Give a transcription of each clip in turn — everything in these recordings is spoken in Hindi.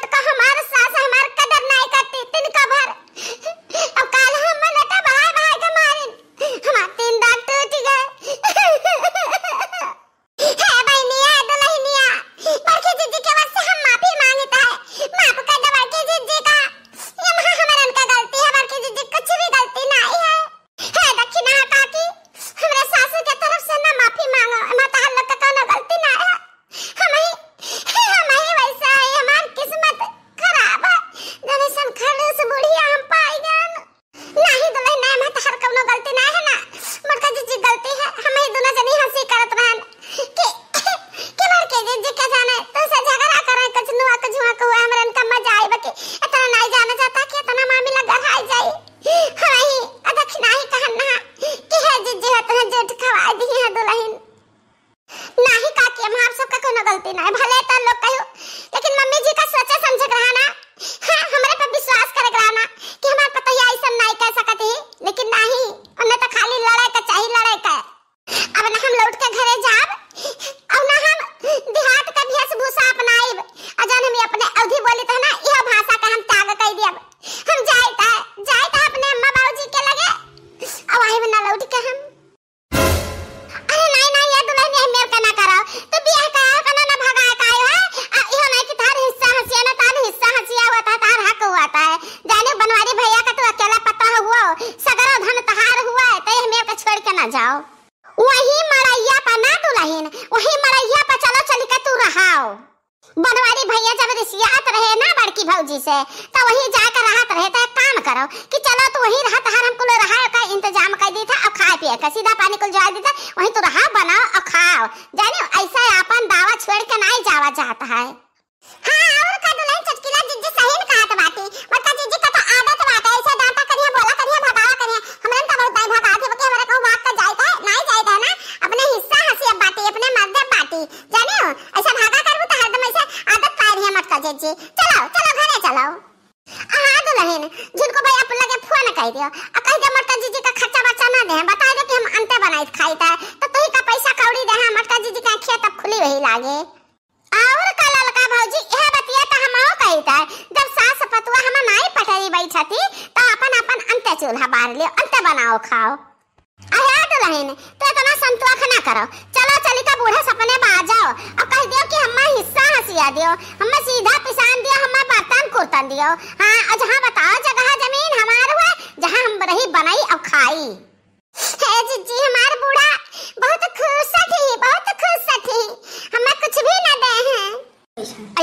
मत का हमारे सास हमार कदर नहीं करती तिनका भर। अब काल हम मनटा भाई भाई के मारे हमार तीन दांत टूट गए। है बहनिया दुल्हनिया बड़की जीजी के वजह से हम माफी मांगता है। माफ कर दो बड़की जीजी का, ये हमारन का गलती है। बड़की जीजी कुछ भी गलती नहीं है। दक्षिणा काकी हमरे सासू के तरफ से ना माफी मांगो, माता हम लोग का कोनो गलती ना है। हम ही वैसा है, हमार किस्मत खराब है। जनसन खड़ूस बुढ़िया हम पाई गन नहीं दुल्हन नहीं माता हर कोनो गलती ना है ना। बड़का जीजी गलती है। हम ही दोनों जनी हंसी करत रहन कि बड़के जीजी के जाने तो से झगड़ा करे कुछ नुआ कुछ हुआ को हमरन का मजा आई बकी इतना नहीं जाना चाहता कि इतना मामला गढ़ाई जाई। हई दक्षिणा ही कहना कि है जीजी है तो जेठ खवा दी है दुल्हन नहीं काकी हम आप सबका कोनो गलती ना है। भले तो लोग कहो लेकिन मम्मी जी का सोचा समझ रहा ना। हां हमरे पे विश्वास करे रहा ना कि हमार पता है ऐसा नहीं कह सकती, लेकिन नहीं उन्हें तो खाली लड़ाई का चाहिए लड़ाई का। अब ना हम लौट के घरे जाब और ना हम देहात का वेशभूषा अपनाइब अजान हम अपने अवधि बोली तो ना यह भाषा का हम त्याग कर दियब। हम जाइता अपने अम्मा बाबूजी के लगे अब आई ना लौट के हम नहीं ये दुल्हन ये मेर का ना करो तो बियाह का कना ना भगा का है। यो नहीं कि तार हिस्सा हंसिया ना तार हिस्सा हंसिया हुआ था तार हक हुआ था। जाने बनवारी भैया का तो अकेला पता हुआ सगरो धन तहार हुआ है तो मेर का छोड़ के ना जाओ। वही मड़ैया पर ना दुल्हन वही मड़ैया पर चलो चल के तू रहाओ। बनवारी भैया जब रिसियात रहे ना बड़की भौजी से तो वही जाकर राहत रहे। तो काम करो कि चलो तू वही रहत हर हमको रहा का इंतजाम कर दी था और खाए पिए का सीधा पानी को जवा दी था वही तो रहा बनाओ और खाओ। जाने ऐसा अपन दावा छोड़ के नहीं जावा चाहता है। हां और का दुल्हन चटकीला जीजी सही में कहत बाटी बता जीजी का तो आदत बात है ऐसे डांटा करिए बोला करिए भगावा करिए हमरन तो बहुत भगा थे कि हमरा को बात का जायता है नहीं जायता है ना अपने हिस्सा हंसी बाटी अपने मर्द बाटी। जाने ऐसा भागा करबू तो हरदम ऐसे आदत पा रही है मत का जीजी। चलो चलो घरे चलो। हां दुल्हन जिनको भाई आप लगे फोन कर दियो और कह दे मटका जीजी का खर्चा बच्चा ना दे बता दे कि हम अंते बनाई खाईता तो तोही का पैसा कौड़ी दे हम मटका जीजी का खेत अब खुली वही लागे। और कलल का भौजी यह बतिया तो हमो कहता जब सास पतुआ हम नाई पटरी बैठती तो अपन अपन अंते चूल्हा बार लियो अंते बनाओ खाओ। आया दुल्हन तो इतना संतुआ खाना करो चलो चली का बूढ़े सपने में आ जाओ और कह दियो कि हम्मा हिस्सा हंसिया दियो हम्मा सीधा पिसान दियो हम्मा बर्तन कुर्तन दियो। हां और जहां बताओ जगह जमीन हमार हुआ जहां हम रही बनाई और खाई। हे जीजी हमार बूढ़ा बहुत खुश थी हमें कुछ भी ना दे हैं।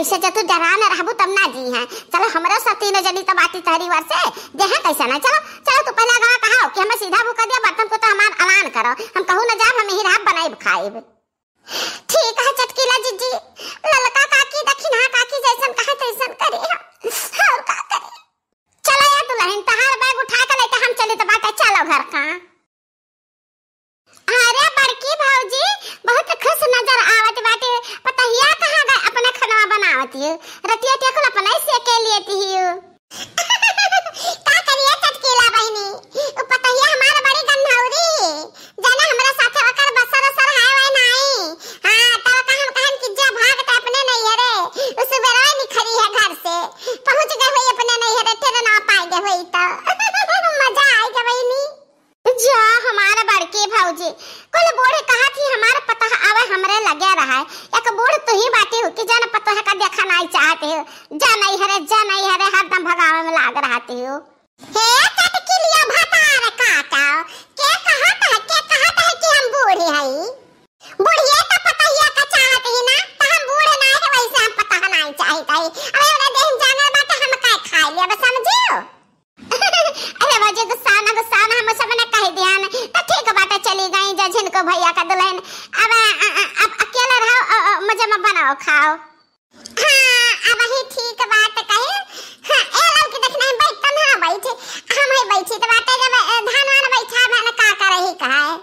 ऐसे जब तू डरा न रहबू तब ना जी हैं। चलो हमरो सती न जली तो बाती तहरी वर से देहा कैसा ना। चलो चलो तू पहले गवा कहाओ कि हमें सीधा भूखा दिया बर्तन को तो हमार अलान करो हम कहू न जाब हम ही रात बनाई खाइब। ठीक है चटकीला जीजी ललका काकी दक्षिणा काकी जैसन कहे तैसन करे और का करे। चलो या दुल्हन तहार बैग उठा के लेके हम चले तो बात चलो घर का। अरे बड़की भौजी बहुत खुश नजर आवत बाटे पता हिया कहां गए अपने खाना बनावती है रतिया टेकुल अपने से के लिए थी का करिए चटकीला बहनी पता हिया हमारे बड़ी गंधौरी जाना हमरा साथे वकर बसर सर है वही नहीं। हां तो हम कहन कि जा भागत अपने नहीं है रे उस बेरा निखरी है घर से पहुंच गए हुई अपने नहीं है तेरे ना पाएंगे हुई तो मजा आएगा बहनी। जा हमारा बड़की भौजी कुल बूढ़े कहा थी हमारा पता आवे हमरे लगे रहा है एक बूढ़ तो ही बाटी हो कि जान पता है का देखा नहीं चाहते हो जा नहीं हरे हरदम भगावे में लाग रहती हो। हे चटकी लिया भाता रे काका के कहता है कि हम बूढ़े हई बुढ़िया का पता हिया का चाहते ही ना तो हम बूढ़े ना है वैसे हम पता नहीं चाहते अरे ओरे देह जाना बात हम का खा लिया बस समझियो। अरे वजह गुस्सा ना हम सब ने कह दिया ना तो ठीक बात चली गई जजिन को भैया का दुल्हन अब अकेला रहो मजे में बनाओ खाओ। हां अब ही ठीक बात कहे। हां ए लोग के देखना बैठ ना बैठे हम ही बैठी तो बात जब धान वाला बैठा मैंने का करे ही कहा है।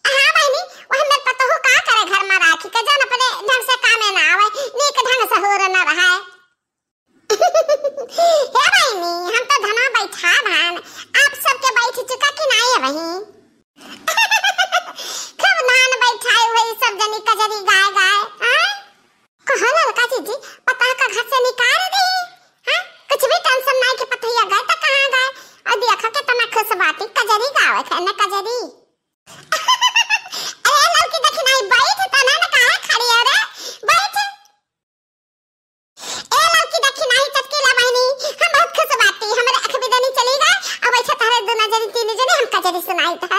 हां बहनी वह में पता हो का करे घर में राखी के जान अपने ढंग से काम ना आवे नीक ढंग से हो ना रहा है। हे बहनी हम तो धना बैठा धान आप सबके बैठ चुका कि नहीं है वही खूब धान बैठाए हुए सब जनी कजरी गाय हां कहां लड़का जीजी पता का घर से निकाल दे न कजरी। अरे लड़की देखी नहीं बैठ तना न काहे खड़ी है रे बैठ। ए लड़की देखी नहीं चटकीला बहनी हम बहुत खुश बाटी हमरे अख भी देनी चली गए अब अच्छा तारे दो नजरी तीन जने हम कजरी सुनाई था।